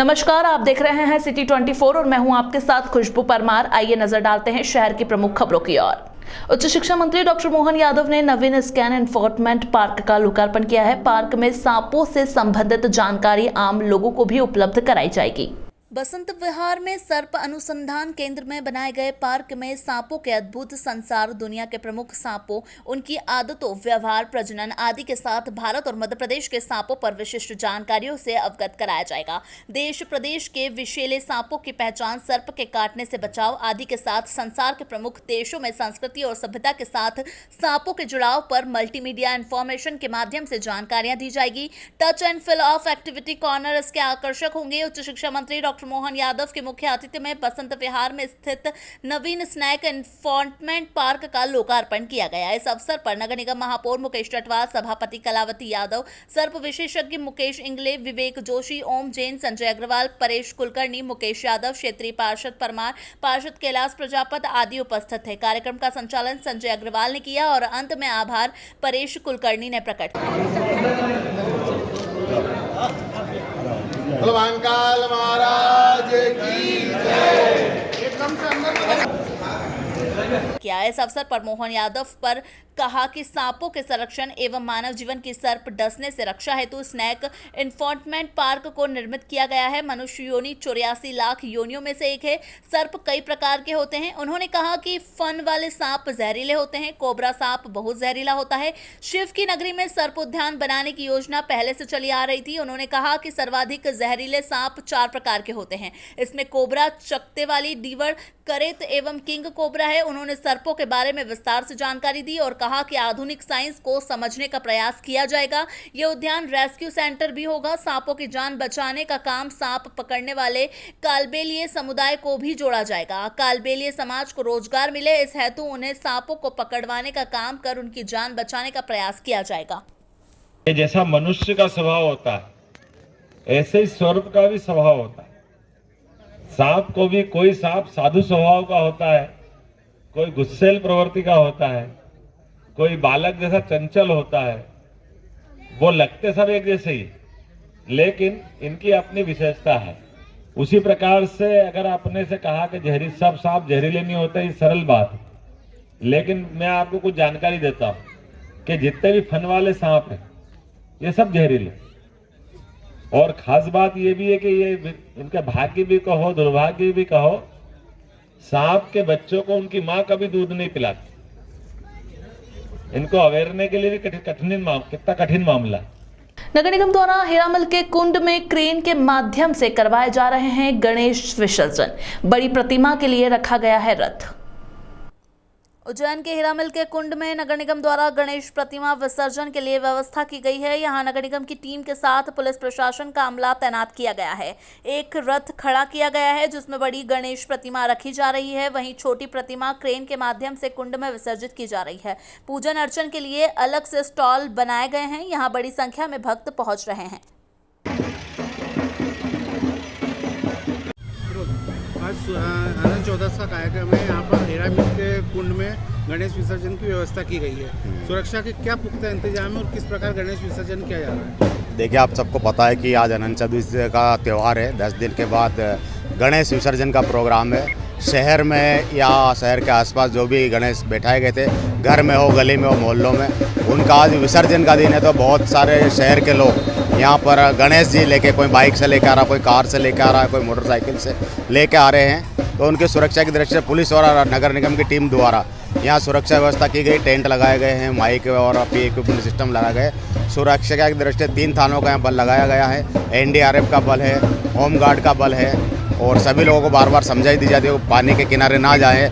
नमस्कार, आप देख रहे हैं सिटी 24 और मैं हूं आपके साथ खुशबू परमार। आइए नजर डालते हैं शहर की प्रमुख खबरों की ओर। उच्च शिक्षा मंत्री डॉक्टर मोहन यादव ने नवीन स्कैन एनफोर्समेंट पार्क का लोकार्पण किया है। पार्क में सांपों से संबंधित जानकारी आम लोगों को भी उपलब्ध कराई जाएगी। बसंत विहार में सर्प अनुसंधान केंद्र में बनाए गए पार्क में सांपों के अद्भुत संसार, दुनिया के प्रमुख सांपों, उनकी आदतों, व्यवहार, प्रजनन आदि के साथ भारत और मध्य प्रदेश के सांपों पर विशिष्ट जानकारियों से अवगत कराया जाएगा। देश प्रदेश के विषैले सांपों की पहचान, सर्प के काटने से बचाव आदि के साथ संसार के प्रमुख देशों में संस्कृति और सभ्यता के साथ सांपों के जुड़ाव पर मल्टीमीडिया इंफॉर्मेशन के माध्यम से जानकारियां दी जाएगी। Touch and feel of activity corner इसके आकर्षक होंगे। उच्च शिक्षा मंत्री डॉक्टर मोहन यादव के मुख्य आतिथ्य में बसंत विहार में स्थित नवीन स्नैक एनफोर्समेंट पार्क का लोकार्पण किया गया। इस अवसर पर नगर निगम महापौर मुकेश टटवाल, सभापति कलावती यादव, सर्प विशेषज्ञ मुकेश इंगले, विवेक जोशी, ओम जैन, संजय अग्रवाल, परेश कुलकर्णी, मुकेश यादव, क्षेत्रीय पार्षद परमार, पार्षद कैलाश प्रजापत आदि उपस्थित थे। कार्यक्रम का संचालन संजय अग्रवाल ने किया और अंत में आभार परेश कुलकर्णी ने प्रकट भगवान महाराज की जय। किया। इस अवसर पर मोहन यादव पर कहा कि सांपों के संरक्षण एवं मानव जीवन की सर्प डसने से रक्षा हेतु स्नैक एनफोर्समेंट पार्क को निर्मित किया गया है। मनुष्य योनि 84 लाख योनियों में से एक है। सर्प कई प्रकार के होते हैं। उन्होंने कहा कि फन वाले सांप जहरीले होते हैं, कोबरा सांप बहुत जहरीला होता है। शिव की नगरी में सर्प उद्यान बनाने की योजना पहले से चली आ रही थी। उन्होंने कहा कि सर्वाधिक जहरीले सांप 4 प्रकार के होते हैं। इसमें कोबरा, चकते वाली, डीवर, करेत एवं किंग कोबरा है। उन्होंने सर्पों के बारे में विस्तार से जानकारी दी और कहा कि आधुनिक साइंस को समझने का प्रयास किया जाएगा। यह उद्यान रेस्क्यू सेंटर भी होगा। सांपों की जान बचाने का काम सांप पकड़ने वाले कालबेलिए समुदाय को भी जोड़ा जाएगा। कालबेलिए समाज को रोजगार मिले, इस हेतु उन्हें सांपों को पकड़वाने का काम कर उनकी जान बचाने का प्रयास किया जाएगा। जैसा मनुष्य का स्वभाव होता है, ऐसे ही सर्प का भी स्वभाव होता है। सांप को भी कोई सांप साधु स्वभाव का होता है, कोई गुस्सेल प्रवृत्ति का होता है, कोई बालक जैसा चंचल होता है। वो लगते सब एक जैसे ही, लेकिन इनकी अपनी विशेषता है। उसी प्रकार से अगर आपने से कहा कि सब सांप जहरीले नहीं होते, ये सरल बात है, लेकिन मैं आपको कुछ जानकारी देता हूं कि जितने भी फन वाले सांप हैं ये सब जहरीले। और खास बात ये भी है कि ये इनका भाग्य भी कहो, दुर्भाग्य भी कहो, सांप के बच्चों को उनकी मां कभी दूध नहीं पिलाती। इनको अवेरने के लिए भी कितना कठिन मामला। नगर निगम द्वारा हीरामल के कुंड में क्रेन के माध्यम से करवाए जा रहे हैं गणेश विसर्जन। बड़ी प्रतिमा के लिए रखा गया है रथ। उज्जैन के हीरामल के कुंड में नगर निगम द्वारा गणेश प्रतिमा विसर्जन के लिए व्यवस्था की गई है। यहां नगर निगम की टीम के साथ पुलिस प्रशासन का अमला तैनात किया गया है। एक रथ खड़ा किया गया है जिसमें बड़ी गणेश प्रतिमा रखी जा रही है, वहीं छोटी प्रतिमा क्रेन के माध्यम से कुंड में विसर्जित की जा रही है। पूजन अर्चन के लिए अलग से स्टॉल बनाए गए हैं। यहाँ बड़ी संख्या में भक्त पहुंच रहे हैं। आज अनंत चौदस का कार्यक्रम है। यहाँ पर हीरामल के कुंड में गणेश विसर्जन की व्यवस्था की गई है। सुरक्षा के क्या पुख्ता इंतजाम है और किस प्रकार गणेश विसर्जन किया जा रहा है? देखिए, आप सबको पता है कि आज अनंत चतुर्दशी का त्यौहार है। 10 दिन के बाद गणेश विसर्जन का प्रोग्राम है। शहर में या शहर के आसपास जो भी गणेश बैठाए गए थे, घर में हो, गली में हो, मोहल्लों में, उनका आज विसर्जन का दिन है। तो बहुत सारे शहर के लोग यहाँ पर गणेश जी लेके, कोई बाइक से लेकर आ रहा, कोई कार से लेकर आ रहा है, कोई मोटरसाइकिल से लेके आ रहे हैं। तो उनकी सुरक्षा की दृष्टि से पुलिस और नगर निगम की टीम द्वारा यहाँ सुरक्षा व्यवस्था की गई। टेंट लगाए गए हैं, माइक और पी इक्विपमेंट सिस्टम लगाए गए। सुरक्षा की दृष्टि से 3 थानों का यहाँ बल लगाया गया है। NDRF का बल है, होमगार्ड का बल है और सभी लोगों को बार बार समझाई दी जाती है कि पानी के किनारे ना जाएं।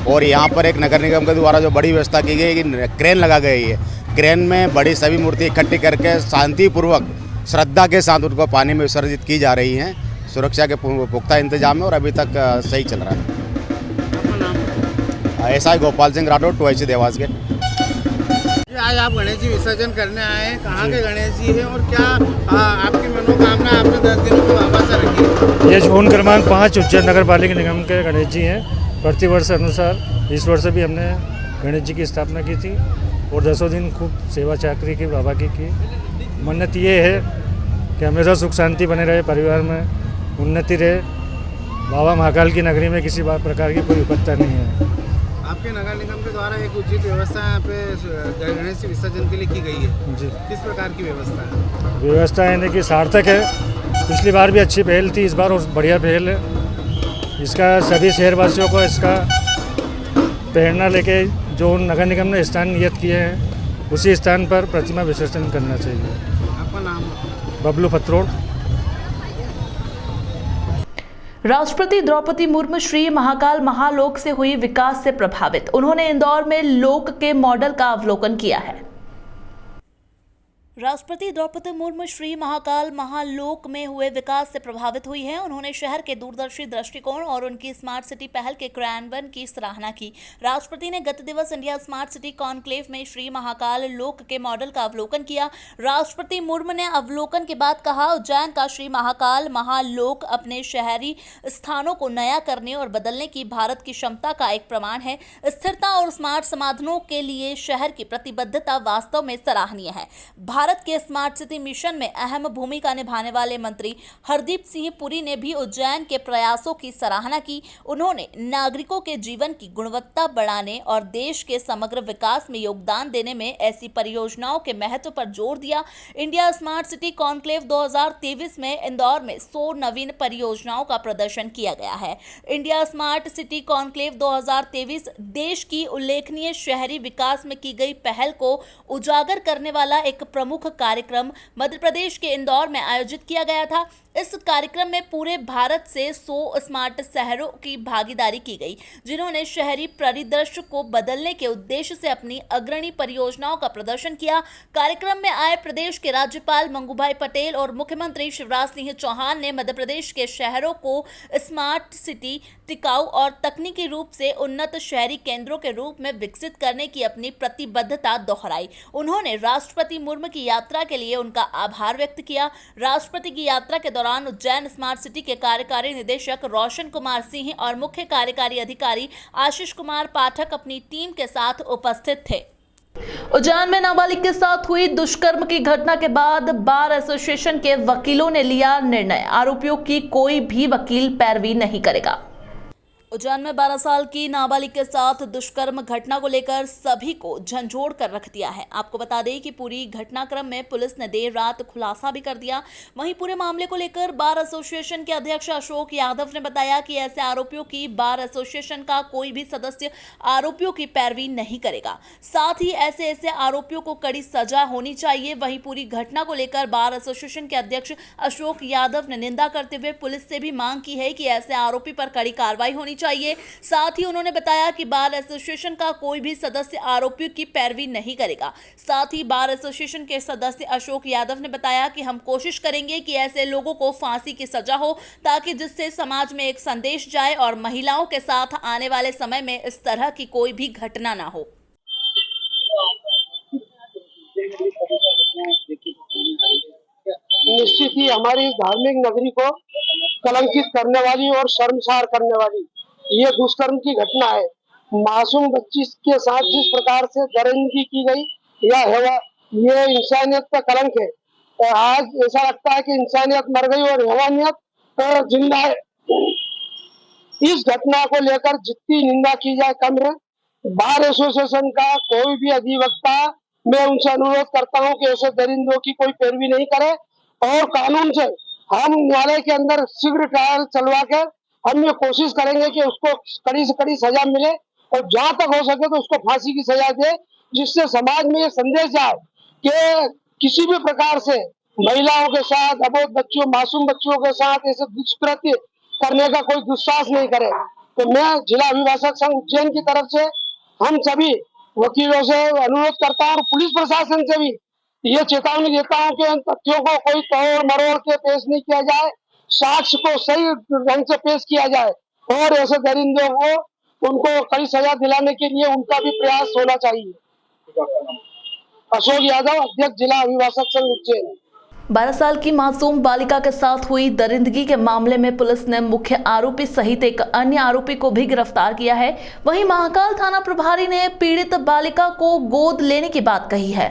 और यहाँ पर एक नगर निगम के द्वारा जो बड़ी व्यवस्था की गई कि क्रेन लगा गई है। क्रेन में बड़ी सभी मूर्ति इकट्ठी करके शांतिपूर्वक श्रद्धा के साथ उनको पानी में विसर्जित की जा रही हैं। सुरक्षा के पुख्ता इंतजाम है और अभी तक सही चल रहा है। SI Gopal Singh Rathore, 2IC Dewas gate. आज आप गणेश जी विसर्जन करने आए हैं, कहाँ के गणेश जी हैं और क्या आपकी मनोकामना आपने 10 दिनों में बाबा से रखी है? ये जोन क्रमांक 5 उज्जैन नगर पालिका निगम के गणेश जी हैं। प्रतिवर्ष अनुसार इस वर्ष भी हमने गणेश जी की स्थापना की थी और 10 दिन खूब सेवा चाकरी की बाबा की। मन्नत ये है कि हमेशा सुख शांति बने रहे परिवार में उन्नति रहे। बाबा महाकाल की नगरी में किसी प्रकार की कोई विपत्ता नहीं है। आपके नगर निगम के द्वारा एक उचित व्यवस्था यहाँ पे गणेश विसर्जन के लिए की गई है। जी, किस प्रकार की व्यवस्था है? व्यवस्था यानी कि सार्थक है। पिछली बार भी अच्छी पहल थी, इस बार और बढ़िया पहल है। इसका सभी शहरवासियों को इसका प्रेरणा लेके जो नगर निगम ने स्थान नियत किए हैं उसी स्थान पर प्रतिमा विसर्जन करना चाहिए। आपका नाम? बबलू पत्रोड़। राष्ट्रपति द्रौपदी मुर्मू श्री महाकाल महालोक से हुई विकास से प्रभावित। उन्होंने इंदौर में लोक के मॉडल का अवलोकन किया है। राष्ट्रपति द्रौपदी मुर्मू श्री महाकाल महालोक में हुए विकास से प्रभावित हुई हैं। उन्होंने शहर के दूरदर्शी दृष्टिकोण और उनकी स्मार्ट सिटी पहल के क्रियान्वयन की सराहना की। राष्ट्रपति ने गत दिवस इंडिया स्मार्ट सिटी कॉन्क्लेव में श्री महाकाल लोक के मॉडल का अवलोकन किया। राष्ट्रपति मुर्मू ने अवलोकन के बाद कहा, उज्जैन का श्री महाकाल महालोक अपने शहरी स्थानों को नया करने और बदलने की भारत की क्षमता का एक प्रमाण है। स्थिरता और स्मार्ट समाधानों के लिए शहर की प्रतिबद्धता वास्तव में सराहनीय है। भारत के स्मार्ट सिटी मिशन में अहम भूमिका निभाने वाले मंत्री हरदीप सिंह पुरी ने भी उज्जैन के प्रयासों की सराहना की। उन्होंने नागरिकों के जीवन की गुणवत्ता बढ़ाने और देश के समग्र विकास में योगदान देने में ऐसी परियोजनाओं के महत्व पर जोर दिया। इंडिया स्मार्ट सिटी कॉन्क्लेव 2023 में इंदौर में 100 नवीन परियोजनाओं का प्रदर्शन किया गया है। इंडिया स्मार्ट सिटी कॉन्क्लेव 2023 देश की उल्लेखनीय शहरी विकास में की गई पहल को उजागर करने वाला एक प्रमुख कार्यक्रम मध्य प्रदेश के इंदौर में आयोजित किया गया था। इस कार्यक्रम में पूरे भारत से 100 स्मार्ट शहरों की भागीदारी की गई, जिन्होंने शहरी परिदृश्य को बदलने के उद्देश्य से अपनी अग्रणी परियोजनाओं का प्रदर्शन किया। कार्यक्रम में आए प्रदेश के राज्यपाल मंगूभाई पटेल और मुख्यमंत्री शिवराज सिंह चौहान ने मध्य प्रदेश के शहरों को स्मार्ट सिटी, टिकाऊ और तकनीकी रूप से उन्नत शहरी केंद्रों के रूप में विकसित करने की अपनी प्रतिबद्धता दोहराई। उन्होंने राष्ट्रपति मुर्मू की यात्रा के लिए उनका आभार व्यक्त किया। राष्ट्रपति की यात्रा के दौरान उज्जैन स्मार्ट सिटी के कार्यकारी निदेशक रोशन कुमार सिंह और मुख्य कार्यकारी अधिकारी आशीष कुमार पाठक अपनी टीम के साथ उपस्थित थे। उज्जैन में नाबालिग के साथ हुई दुष्कर्म की घटना के बाद बार एसोसिएशन के वकीलों ने लिया निर्णय, आरोपियों की कोई भी वकील पैरवी नहीं करेगा। उज्जैन में 12 साल की नाबालिग के साथ दुष्कर्म घटना को लेकर सभी को झंझोड़ कर रख दिया है। आपको बता दें कि पूरी घटनाक्रम में पुलिस ने देर रात खुलासा भी कर दिया। वहीं पूरे मामले को लेकर बार एसोसिएशन के अध्यक्ष अशोक यादव ने बताया कि ऐसे आरोपियों की बार एसोसिएशन का कोई भी सदस्य आरोपियों की पैरवी नहीं करेगा। साथ ही ऐसे आरोपियों को कड़ी सजा होनी चाहिए। वहीं पूरी घटना को लेकर बार एसोसिएशन के अध्यक्ष अशोक यादव ने निंदा करते हुए पुलिस से भी मांग की है कि ऐसे आरोपी पर कड़ी कार्रवाई होनी चाहिए। साथ ही उन्होंने बताया कि बार एसोसिएशन का कोई भी सदस्य आरोपियों की पैरवी नहीं करेगा। साथ ही बार एसोसिएशन के सदस्य अशोक यादव ने बताया कि हम कोशिश करेंगे कि ऐसे लोगों को फांसी की सजा हो, ताकि जिससे समाज में एक संदेश जाए और महिलाओं के साथ आने वाले समय में इस तरह की कोई भी घटना ना हो। निश्चित ही हमारी धार्मिक नगरी को कलंकित करने वाली और शर्मसार करने वाली ये दुष्कर्म की घटना है। मासूम बच्ची के साथ जिस प्रकार से दरिंदगी की गई, ये इंसानियत का कलंक है। आज ऐसा लगता है कि इंसानियत मर गई और हैवानियत जिंदा है। इस घटना को लेकर जितनी निंदा की जाए कम है। बार एसोसिएशन का कोई भी अधिवक्ता, मैं उनसे अनुरोध करता हूं कि ऐसे दरिंदों की कोई पैरवी नहीं करे और कानून से हम न्यायालय के अंदर शीघ्र ट्रायल चलवा कर हम ये कोशिश करेंगे कि उसको कड़ी से कड़ी सजा मिले और जहां तक हो सके तो उसको फांसी की सजा दे, जिससे समाज में ये संदेश जाए कि किसी भी प्रकार से महिलाओं के साथ, अबोध बच्चों, मासूम बच्चों के साथ ऐसे दुष्कृत्य करने का कोई दुस्साहस नहीं करे। तो मैं जिला अभिभाषक संघ उज्जैन की तरफ से हम सभी वकीलों से अनुरोध करता हूँ और पुलिस प्रशासन से भी ये चेतावनी देता हूँ कि इन तथ्यों को कोई तोड़ मरोड़ के पेश नहीं किया जाए, साक्ष्य को सही ढंग से पेश किया जाए और ऐसे दरिंदों को उनको कड़ी सजा दिलाने के लिए उनका भी प्रयास होना चाहिए। अशोक यादव, अध्यक्ष जिला अभिभाषक संघ उज्जैन। 12 साल की मासूम बालिका के साथ हुई दरिंदगी के मामले में पुलिस ने मुख्य आरोपी सहित एक अन्य आरोपी को भी गिरफ्तार किया है। वहीं महाकाल थाना प्रभारी ने पीड़ित बालिका को गोद लेने की बात कही है।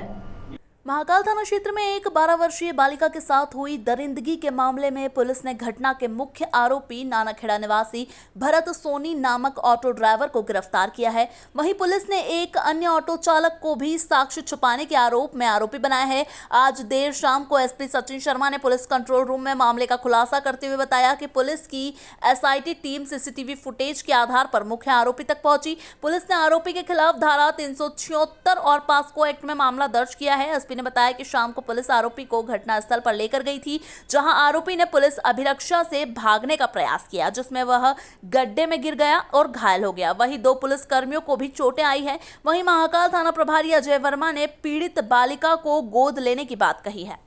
महाकाल थाना क्षेत्र में एक 12 वर्षीय बालिका के साथ हुई दरिंदगी के मामले में पुलिस ने घटना के मुख्य आरोपी नानाखेड़ा निवासी भरत सोनी नामक ऑटो ड्राइवर को गिरफ्तार किया है। वहीं पुलिस ने एक अन्य ऑटो चालक को भी साक्ष्य छुपाने के आरोप में आरोपी बनाया है। आज देर शाम को एसपी सचिन शर्मा ने पुलिस कंट्रोल रूम में मामले का खुलासा करते हुए बताया कि पुलिस की एसआईटी टीम सीसीटीवी फुटेज के आधार पर मुख्य आरोपी तक पहुंची। पुलिस ने आरोपी के खिलाफ धारा 376 और पास्को एक्ट में मामला दर्ज किया है। एसपी ने बताया कि शाम को पुलिस आरोपी को घटनास्थल पर लेकर गई थी, जहां आरोपी ने पुलिस अभिरक्षा से भागने का प्रयास किया, जिसमें वह गड्ढे में गिर गया और घायल हो गया। वहीं 2 पुलिस कर्मियों को भी चोटें आई है। वहीं महाकाल थाना प्रभारी अजय वर्मा ने पीड़ित बालिका को गोद लेने की बात कही है।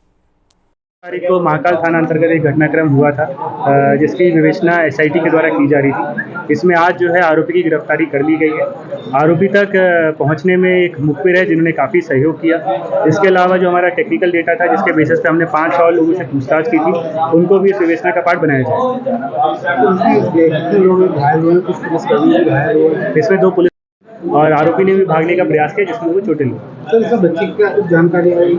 तारीख को महाकाल थाना अंतर्गत एक घटनाक्रम हुआ था, जिसकी विवेचना एसआईटी के द्वारा की जा रही थी। इसमें आज जो है आरोपी की गिरफ्तारी कर ली गई है। आरोपी तक पहुंचने में एक मुखबिर है जिन्होंने काफ़ी सहयोग किया। इसके अलावा जो हमारा टेक्निकल डेटा था, जिसके बेसिस पे हमने 5 और लोगों से पूछताछ की थी, उनको भी इस विवेचना का पार्ट बनाया जाए। इसमें 2 पुलिस और आरोपी ने भी भागने का प्रयास किया, जिसमें वो चोटें लगी। सर, बच्ची की क्या जानकारी आई?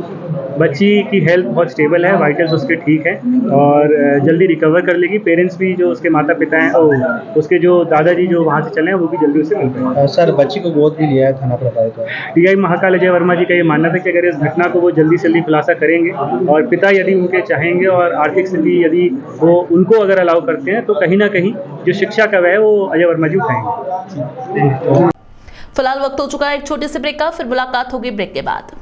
बच्ची की हेल्थ बहुत स्टेबल है, वाइटल्स उसके ठीक हैं और जल्दी रिकवर कर लेगी। पेरेंट्स भी, जो उसके माता पिता हैं और उसके जो दादाजी जो वहाँ से चले हैं, वो भी जल्दी उससे मिल पाएंगे। सर, बच्ची को गोद भी लिया है थाना प्रभारी का। टीआई महाकाल अजय वर्मा जी का ये मानना था कि अगर इस घटना को वो जल्दी से जल्दी खुलासा करेंगे और पिता यदि उनके चाहेंगे और आर्थिक स्थिति यदि वो उनको अगर अलाउ करते हैं, तो कहीं ना कहीं जो शिक्षा का वह है वो अजय वर्मा जी उठाएंगे। फिलहाल वक्त हो चुका है एक छोटे से ब्रेक का, फिर मुलाकात होगी ब्रेक के बाद।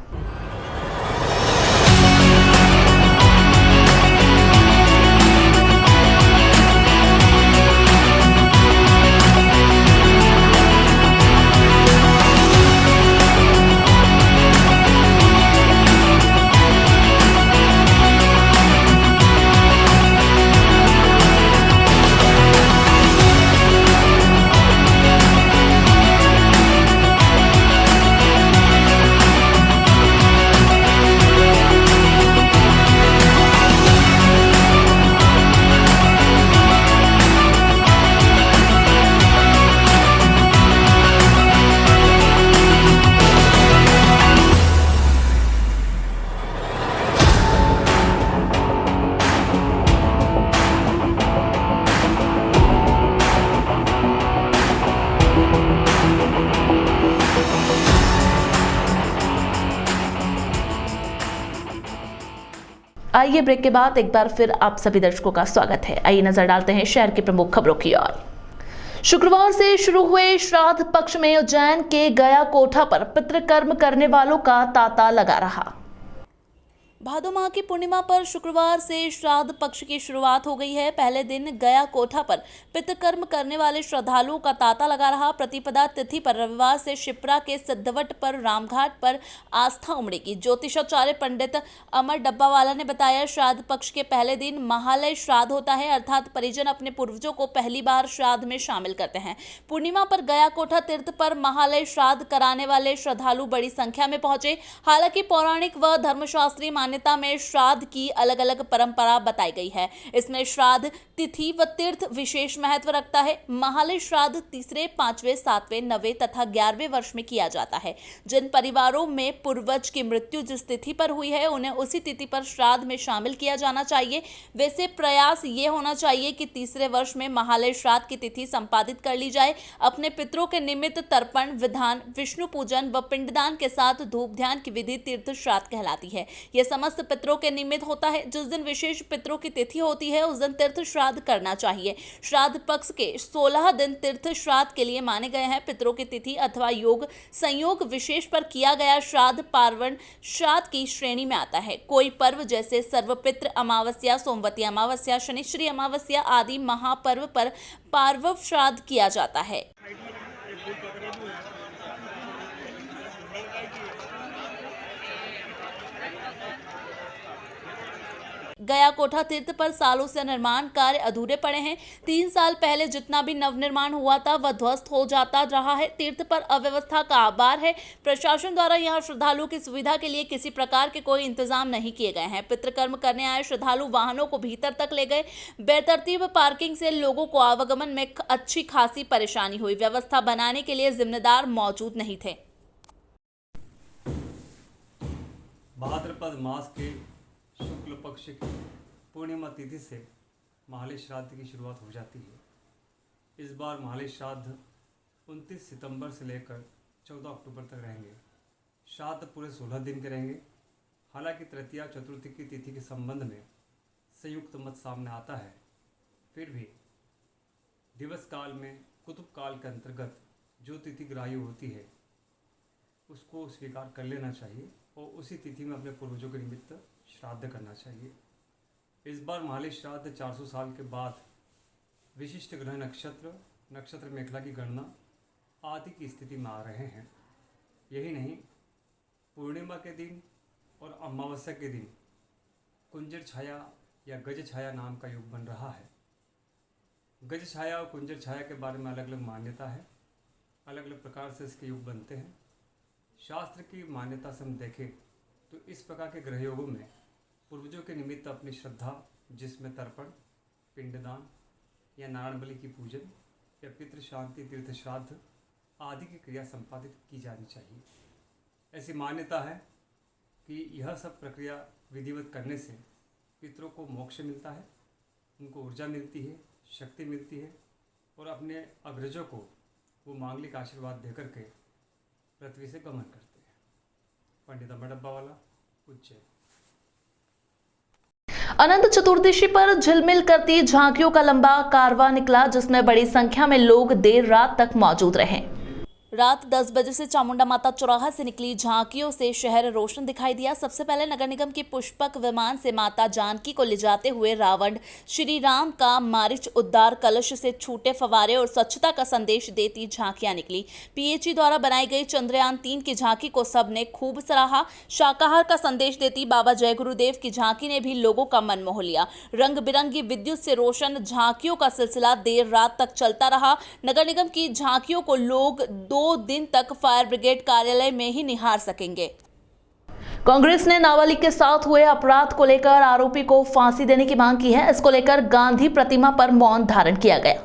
आइए ब्रेक के बाद एक बार फिर आप सभी दर्शकों का स्वागत है। आइए नजर डालते हैं शहर की प्रमुख खबरों की ओर। शुक्रवार से शुरू हुए श्राद्ध पक्ष में उज्जैन के गया कोठा पर पितृकर्म करने वालों का तांता लगा रहा। भादो माह की पूर्णिमा पर शुक्रवार से श्राद्ध पक्ष की शुरुआत हो गई है। पहले दिन गया कोठा पर पितृकर्म करने वाले श्रद्धालुओं का तांता लगा रहा। प्रतिपदा तिथि पर रविवार से शिप्रा के सिद्धवट पर रामघाट पर आस्था उमड़ेगी। ज्योतिषाचार्य पंडित अमर डब्बावाला ने बताया, श्राद्ध पक्ष के पहले दिन महालय श्राद्ध होता है, अर्थात परिजन अपने पूर्वजों को पहली बार श्राद्ध में शामिल करते हैं। पूर्णिमा पर गया कोठा तीर्थ पर महालय श्राद्ध कराने वाले श्रद्धालु बड़ी संख्या में पहुंचे। हालांकि पौराणिक व धर्मशास्त्रीय मान्यता में श्राद्ध की अलग अलग परंपरा बताई गई है। इसमें श्राद्ध तिथि व तीर्थ विशेष महत्व रखता है। महालय श्राद्ध तीसरे, 5वें, 7वें, 9वें तथा 11वें वर्ष में किया जाता है। जिन परिवारों में पूर्वज की मृत्यु जिस तिथि पर हुई है, उन्हें उसी तिथि पर श्राद्ध में शामिल किया जाना चाहिए। वैसे प्रयास ये होना चाहिए कि तीसरे वर्ष में महालय श्राद्ध की तिथि संपादित कर ली जाए। अपने पितरों के निमित्त तर्पण विधान, विष्णु पूजन व पिंडदान के साथ धूप ध्यान की विधि तीर्थ श्राद्ध कहलाती है। यह समस्त पितरों के निमित्त होता है। जिस दिन विशेष पितरों की तिथि होती है, उस दिन तीर्थ श्राद्ध करना चाहिए। श्राद्ध पक्ष के 16 दिन तीर्थ श्राद्ध के लिए माने गए हैं। पितरों की तिथि अथवा योग संयोग विशेष पर किया गया श्राद्ध पार्वण श्राद्ध की श्रेणी में आता है। कोई पर्व जैसे सर्वपित्र अमावस्या, सोमवती अमावस्या, शनिश्चरी अमावस्या आदि महापर्व पर पार्वव श्राद्ध किया जाता है। गया कोठा तीर्थ पर सालों से निर्माण कार्य अधूरे पड़े हैं। 3 साल पहले जितना भी नवनिर्माण हुआ था वह ध्वस्त हो जाता रहा है। तीर्थ पर अव्यवस्था का आभार है। प्रशासन द्वारा यहां श्रद्धालुओं की सुविधा के लिए किसी प्रकार के कोई इंतजाम नहीं किए गए हैं। पितृकर्म करने आए श्रद्धालु वाहनों को भीतर तक ले गए। बेतरतीब पार्किंग से लोगों को आवागमन में अच्छी खासी परेशानी हुई। व्यवस्था बनाने के लिए जिम्मेदार मौजूद नहीं थे। भाद्रपद मास के शुक्ल पक्ष की पूर्णिमा तिथि से महालय श्राद्ध की शुरुआत हो जाती है। इस बार महालय श्राद्ध 29 सितंबर से लेकर 14 अक्टूबर तक रहेंगे। श्राद्ध पूरे 16 दिन के रहेंगे। हालांकि तृतीया चतुर्थी की तिथि के संबंध में संयुक्त मत सामने आता है, फिर भी दिवस काल में कुतुब काल के अंतर्गत जो तिथि ग्राह्य होती है उसको स्वीकार कर लेना चाहिए और उसी तिथि में अपने पूर्वजों के निमित्त श्राद्ध करना चाहिए। इस बार महालय श्राद्ध 400 साल के बाद विशिष्ट ग्रह नक्षत्र मेखला की गणना आदि की स्थिति में आ रहे हैं। यही नहीं, पूर्णिमा के दिन और अमावस्या के दिन कुंजर छाया या गज छाया नाम का योग बन रहा है। गज छाया और कुंजर छाया के बारे में अलग अलग मान्यता है, अलग अलग प्रकार से इसके योग बनते हैं। शास्त्र की मान्यता से हम देखें तो इस प्रकार के ग्रह योगों में पूर्वजों के निमित्त अपनी श्रद्धा, जिसमें तर्पण, पिंडदान या नारायण बलि की पूजन या पितृ शांति, तीर्थ श्राद्ध आदि की क्रिया संपादित की जानी चाहिए। ऐसी मान्यता है कि यह सब प्रक्रिया विधिवत करने से पितरों को मोक्ष मिलता है, उनको ऊर्जा मिलती है, शक्ति मिलती है और अपने अग्रजों को वो मांगलिक आशीर्वाद देकर के पृथ्वी से गमन करते हैं। पंडित अमर डब्बावाला, उज्जैन। अनंत चतुर्दशी पर झिलमिल करती झांकियों का लंबा कारवां निकला, जिसमें बड़ी संख्या में लोग देर रात तक मौजूद रहे। रात 10 बजे से चामुंडा माता चौराहा से निकली झांकियों से शहर रोशन दिखाई दिया। सबसे पहले नगर निगम की पुष्पक विमान से माता जानकी को ले जाते हुए रावण, श्री राम का मारिच उद्धार कलश से छूटे फवारे और स्वच्छता का संदेश देती झांकियां निकली। पीएचई द्वारा बनाई गई चंद्रयान 3 की झांकी को सबने खूब सराहा। शाकाहार का संदेश देती बाबा जय गुरुदेव की झांकी ने भी लोगों का मन मोह लिया। रंग बिरंगी विद्युत से रोशन झांकियों का सिलसिला देर रात तक चलता रहा। नगर निगम की झांकियों को लोग 2 दिन तक फायर ब्रिगेड कार्यालय में ही निहार सकेंगे। कांग्रेस ने नाबालिग के साथ हुए अपराध को लेकर आरोपी को फांसी देने की मांग की है। इसको लेकर गांधी प्रतिमा पर मौन धारण किया गया।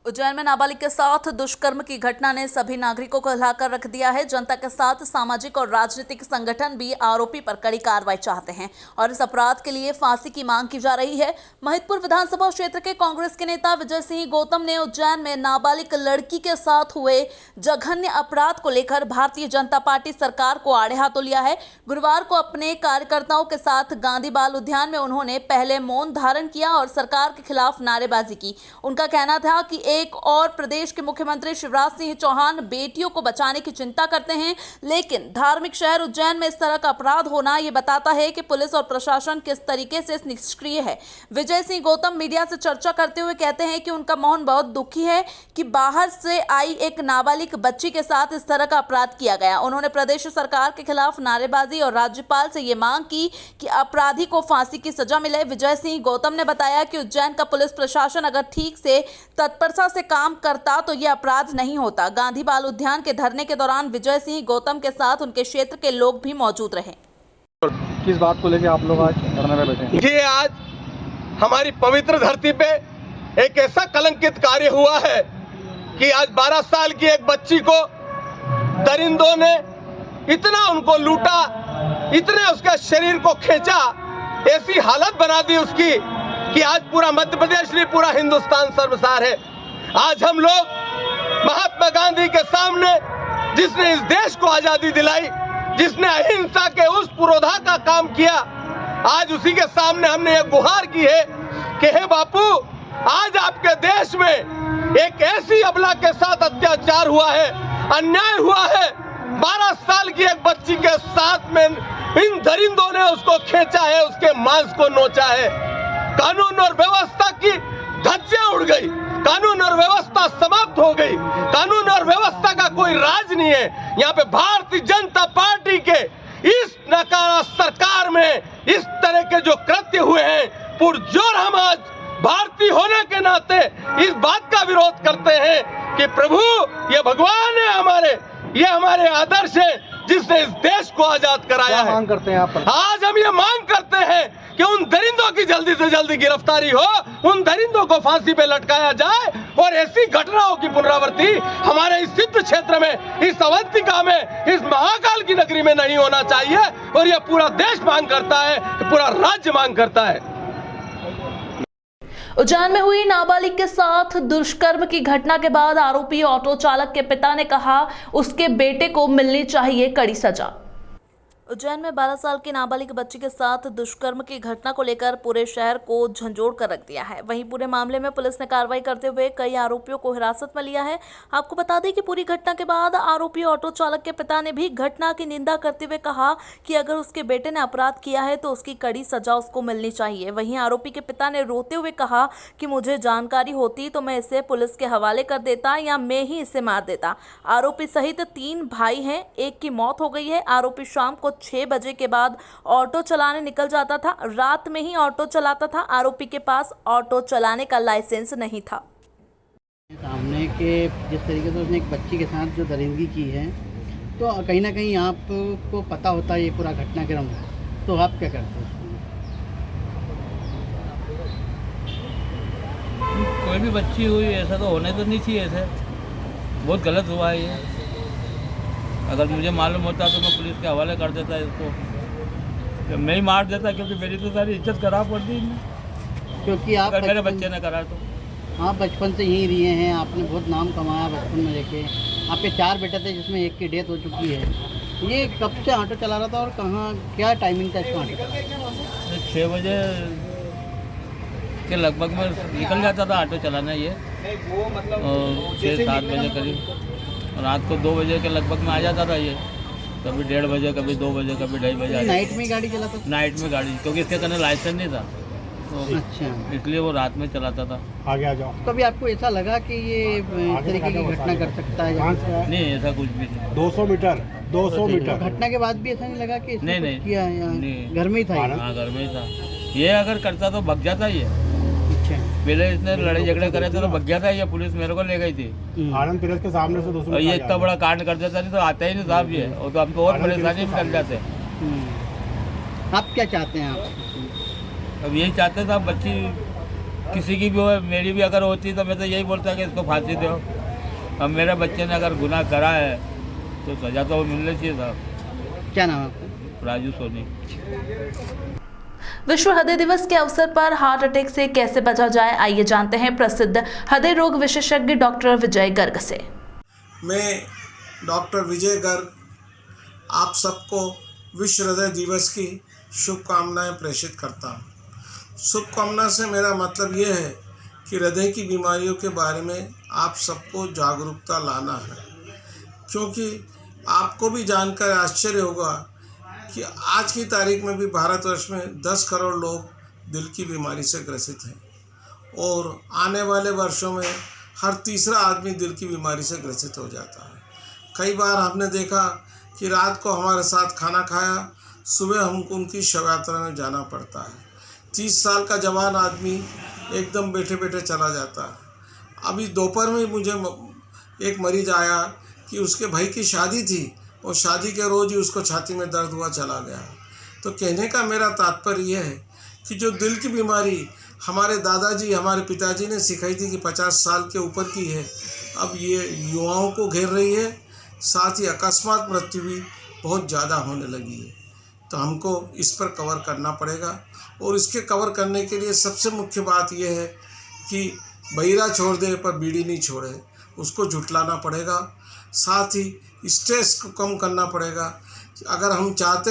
उज्जैन में नाबालिग के साथ दुष्कर्म की घटना ने सभी नागरिकों को हिलाकर रख दिया है। जनता के साथ सामाजिक और राजनीतिक संगठन भी आरोपी पर कड़ी कार्रवाई चाहते हैं और इस अपराध के लिए फांसी की मांग की जा रही है। महिदपुर विधानसभा क्षेत्र के कांग्रेस के नेता विजय सिंह गौतम ने उज्जैन में नाबालिग लड़की के साथ हुए जघन्य अपराध को लेकर भारतीय जनता पार्टी सरकार को आड़े हाथों लिया है। गुरुवार को अपने कार्यकर्ताओं के साथ गांधी बाल उद्यान में उन्होंने पहले मौन धारण किया और सरकार के खिलाफ नारेबाजी की। उनका कहना था कि एक और प्रदेश के मुख्यमंत्री शिवराज सिंह चौहान बेटियों को बचाने की चिंता करते हैं, लेकिन धार्मिक शहर उज्जैन में इस तरह का अपराध होना यह बताता है कि पुलिस और प्रशासन किस तरीके से निष्क्रिय है। विजय सिंह गौतम मीडिया से चर्चा करते हुए कहते हैं कि उनका मन बहुत दुखी है कि बाहर से आई एक नाबालिग बच्ची के साथ इस तरह का अपराध किया गया। उन्होंने प्रदेश सरकार के खिलाफ नारेबाजी और राज्यपाल से ये मांग की कि अपराधी को फांसी की सजा मिले। विजय सिंह गौतम ने बताया कि उज्जैन का पुलिस प्रशासन अगर ठीक से तत्परता से काम करता तो यह अपराध नहीं होता। गांधी बाल उद्यान के धरने के दौरान विजय सिंह गौतम के साथ उनके क्षेत्र के लोग भी मौजूद रहे। किस बात को लेकर आप लोग आज धरने में बैठे हैं? ये आज हमारी पवित्र धरती पे एक ऐसा कलंकित कार्य हुआ है कि आज 12 साल की एक बच्ची को दरिंदों ने इतना उनको लूटा, इतने उसके शरीर को खींचा, ऐसी हालत बना दी उसकी कि आज पूरा मध्य प्रदेश नहीं, पूरा हिंदुस्तान शर्मसार है। आज हम लोग महात्मा गांधी के सामने, जिसने इस देश को आजादी दिलाई, जिसने अहिंसा के उस पुरोधा का काम किया, आज उसी के सामने हमने एक गुहार की है कि हे बापू, आज आपके देश में एक ऐसी अबला के साथ अत्याचार हुआ है, अन्याय हुआ है। 12 साल की एक बच्ची के साथ में इन दरिंदों ने उसको खींचा है, उसके मांस को नोचा है। कानून और व्यवस्था की धज्जियां उड़ गई, कानून और व्यवस्था समाप्त हो गई, कानून और व्यवस्था का कोई राज नहीं है। यहाँ पे भारतीय जनता पार्टी के इस नकारा सरकार में इस तरह के जो कृत्य हुए हैं, पुरजोर हम आज भारतीय होने के नाते इस बात का विरोध करते हैं कि प्रभु, ये भगवान है हमारे, ये हमारे आदर्श है, जिसने इस देश को आजाद कराया है। मांग करते हैं आप? आज हम ये मांग करते हैं कि उन दरिंदों की जल्दी से जल्दी गिरफ्तारी हो, उन दरिंदों को फांसी पे लटकाया जाए और ऐसी घटनाओं की पुनरावृत्ति हमारे इस सिद्ध क्षेत्र में, इस अवंतिका में, इस महाकाल की नगरी में नहीं होना चाहिए। और यह पूरा देश मांग करता है, पूरा राज्य मांग करता है। उज्जैन में हुई नाबालिग के साथ दुष्कर्म की घटना के बाद आरोपी ऑटो चालक के पिता ने कहा उसके बेटे को मिलनी चाहिए कड़ी सजा। उज्जैन में 12 साल की नाबालिग बच्ची के साथ दुष्कर्म की घटना को लेकर पूरे शहर को झंझोड़ कर रख दिया है। वहीं पूरे मामले में पुलिस ने कार्रवाई करते हुए कई आरोपियों को हिरासत में लिया है। आपको बता दें कि पूरी घटना के बाद आरोपी ऑटो चालक के पिता ने भी घटना की निंदा करते हुए कहा कि अगर उसके बेटे ने अपराध किया है तो उसकी कड़ी सजा उसको मिलनी चाहिए। वहीं आरोपी के पिता ने रोते हुए कहा कि मुझे जानकारी होती तो मैं इसे पुलिस के हवाले कर देता या मैं ही इसे मार देता। आरोपी सहित 3 भाई हैं, एक की मौत हो गई है। आरोपी शाम को 6 बजे के बाद ऑटो चलाने निकल जाता था। रात में ही ऑटो चलाता था। आरोपी के पास ऑटो चलाने का लाइसेंस नहीं था। सामने के जिस तरीके से उसने एक बच्ची के साथ जो दरिंदगी की है, तो कहीं ना कहीं आपको पता होता है ये पूरा घटनाक्रम, तो आप क्या करते हैं? कोई भी बच्ची हुई ऐसा तो होने तो नहीं चाहिए। ऐसे बहुत गलत हुआ है ये। अगर मुझे मालूम होता तो मैं पुलिस के हवाले कर देता इसको, मैं ही मार देता, क्योंकि मेरी तो सारी इज्जत खराब कर दी क्योंकि आप अगर मेरे बच्चे ने करा तो। आप बचपन से यहीं रहे हैं, आपने बहुत नाम कमाया बचपन में लेके। आपके 4 बेटे थे जिसमें एक की डेथ हो चुकी है। ये कब से ऑटो चला रहा था और कहाँ, क्या टाइमिंग था इसका ऑटो का? 6 बजे के लगभग में निकल जाता था ऑटो चलाना ये, और 6-7 बजे करीब रात को 2 बजे के लगभग में आ जाता था ये। कभी 1:30 बजे, कभी 2 बजे, कभी 2:30 बजे। नाइट में गाड़ी चलाता था? नाइट में गाड़ी, क्योंकि इसके करने लाइसेंस नहीं था तो अच्छा, इसलिए वो रात में चलाता था। आगे आ जाओ। कभी आपको ऐसा लगा कि ये इस तरीके की घटना कर सकता है? नहीं, ऐसा कुछ भी नहीं। 200 मीटर घटना के बाद भी ऐसा नहीं लगा कि इसने नहीं, कुछ किया है या नहीं। घर में ही था? हाँ, घर में ही था। ये अगर करता तो भग जाता ये। अच्छा, पहले इसने लड़ाई झगड़े करे थे तो भग गया था ये, पुलिस मेरे को ले गई थी। आनंद पैलेस के सामने से 200 और ये इतना बड़ा कांड कर देता नहीं तो आता ही नहीं साहब ये, और तो हमको और परेशानी में कर जाते। आप क्या चाहते हैं? आप अब यही चाहते साहब, बच्ची किसी की भी हो, मेरी भी अगर होती तो मैं तो यही बोलता कि इसको फांसी दो। अब मेरे बच्चे ने अगर गुनाह करा है तो सजा तो मिलनी चाहिए साहब। क्या नाम है आपका? राजू सोनी। विश्व हृदय दिवस के अवसर पर हार्ट अटैक से कैसे बचा जाए, आइए जानते हैं प्रसिद्ध हृदय रोग विशेषज्ञ डॉक्टर विजय गर्ग से। मैं डॉक्टर विजय गर्ग आप सबको विश्व हृदय दिवस की शुभकामनाएं प्रेषित करता हूं। शुभकामना से मेरा मतलब ये है कि हृदय की बीमारियों के बारे में आप सबको जागरूकता लाना है, क्योंकि आपको भी जानकर आश्चर्य होगा कि आज की तारीख में भी भारतवर्ष में 10 करोड़ लोग दिल की बीमारी से ग्रसित हैं और आने वाले वर्षों में हर तीसरा आदमी दिल की बीमारी से ग्रसित हो जाता है। कई बार हमने देखा कि रात को हमारे साथ खाना खाया, सुबह हमको उनकी शव यात्रा में जाना पड़ता है। 30 साल का जवान आदमी एकदम बैठे बैठे चला जाता है। अभी दोपहर में मुझे एक मरीज आया कि उसके भाई की शादी थी और शादी के रोज़ ही उसको छाती में दर्द हुआ, चला गया। तो कहने का मेरा तात्पर्य यह है कि जो दिल की बीमारी हमारे दादाजी, हमारे पिताजी ने सिखाई थी कि 50 साल के ऊपर की है, अब ये युवाओं को घेर रही है। साथ ही अकस्मात मृत्यु भी बहुत ज़्यादा होने लगी है। तो हमको इस पर कवर करना पड़ेगा और इसके कवर करने के लिए सबसे मुख्य बात यह है कि बहिरा छोड़ दे पर बीड़ी नहीं छोड़े, उसको झुठलाना पड़ेगा। साथ ही स्ट्रेस को कम करना पड़ेगा। अगर हम चाहते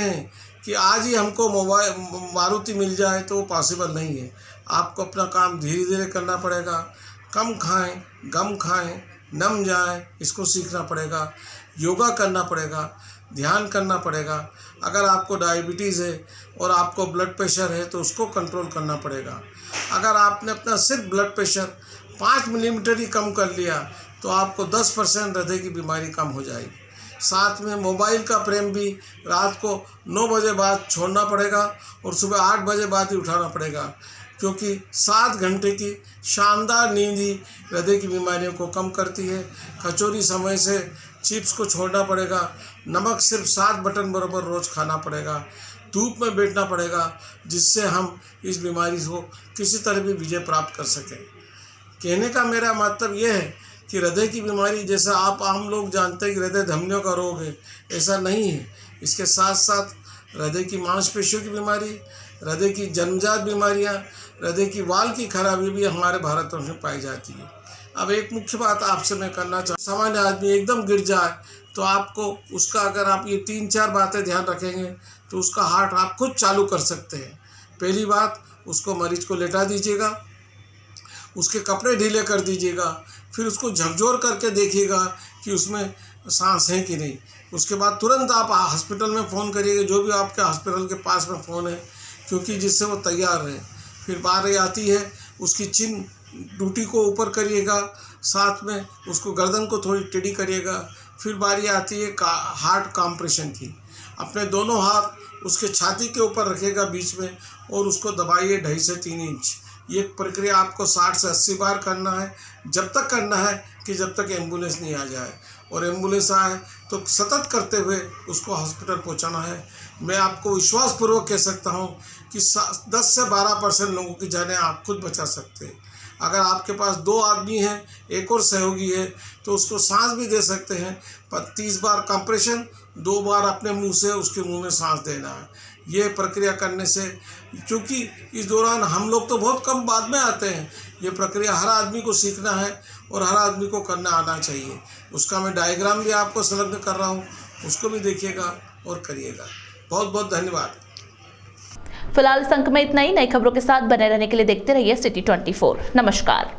हैं कि आज ही हमको मोबाइल मारुति मिल जाए तो वो पॉसिबल नहीं है। आपको अपना काम धीरे धीरे करना पड़ेगा। कम खाएं, गम खाएं, नम जाएं, इसको सीखना पड़ेगा। योगा करना पड़ेगा, ध्यान करना पड़ेगा। अगर आपको डायबिटीज़ है और आपको ब्लड प्रेशर है तो उसको कंट्रोल करना पड़ेगा। अगर आपने अपना सिर्फ ब्लड प्रेशर 5 मिलीमीटर ही कम कर लिया तो आपको 10% हृदय की बीमारी कम हो जाएगी। साथ में मोबाइल का प्रेम भी रात को 9 बजे बाद छोड़ना पड़ेगा और सुबह 8 बजे बाद ही उठाना पड़ेगा, क्योंकि 7 घंटे की शानदार नींद ही हृदय की बीमारियों को कम करती है। कचौरी समय से, चिप्स को छोड़ना पड़ेगा। नमक सिर्फ 7 बटन बराबर रोज़ खाना पड़ेगा। धूप में बैठना पड़ेगा, जिससे हम इस बीमारी को किसी तरह भी विजय प्राप्त कर सकें। कहने का मेरा मतलब ये है कि हृदय की बीमारी जैसा आप आम लोग जानते हैं कि हृदय धमनियों का रोग है, ऐसा नहीं है। इसके साथ साथ हृदय की मांसपेशियों की बीमारी, हृदय की जन्मजात बीमारियां, हृदय की वाल्व की खराबी भी हमारे भारतवर्ष में पाई जाती है। अब एक मुख्य बात आपसे मैं करना चाहूँ, सामान्य आदमी एकदम गिर जाए तो आपको उसका, अगर आप ये 3-4 बातें ध्यान रखेंगे तो उसका हार्ट आप खुद चालू कर सकते हैं। पहली बात, उसको मरीज को लेटा दीजिएगा, उसके कपड़े ढीले कर दीजिएगा, फिर उसको झकझोर करके देखिएगा कि उसमें सांस है कि नहीं। उसके बाद तुरंत आप हॉस्पिटल में फ़ोन करिएगा, जो भी आपके हॉस्पिटल के पास में फ़ोन है, क्योंकि जिससे वो तैयार रहे। फिर बारी आती है उसकी चिन ड्यूटी को ऊपर करिएगा, साथ में उसको गर्दन को थोड़ी टेढ़ी करिएगा। फिर बारी आती है हार्ट कॉम्प्रेशन की। अपने दोनों हाथ उसके छाती के ऊपर रखेगा बीच में और उसको दबाइए 2.5 से 3 इंच। ये प्रक्रिया आपको 60 से 80 बार करना है, जब तक करना है कि जब तक एम्बुलेंस नहीं आ जाए, और एम्बुलेंस आए तो सतत करते हुए उसको हॉस्पिटल पहुंचाना है। मैं आपको विश्वासपूर्वक कह सकता हूं कि 10 से 12% लोगों की जानें आप खुद बचा सकते हैं। अगर आपके पास 2 आदमी हैं, एक और सहयोगी है, तो उसको सांस भी दे सकते हैं, पर 30 बार कंप्रेशन, 2 बार अपने मुंह से उसके मुंह में सांस देना है। ये प्रक्रिया करने से, क्योंकि इस दौरान हम लोग तो बहुत कम बाद में आते हैं, ये प्रक्रिया हर आदमी को सीखना है और हर आदमी को करना आना चाहिए। उसका मैं डायग्राम भी आपको संलग्न कर रहा हूँ, उसको भी देखिएगा और करिएगा। बहुत बहुत धन्यवाद। फिलहाल इस अंक में इतना ही। नई खबरों के साथ बने रहने के लिए देखते रहिए सिटी 24। नमस्कार।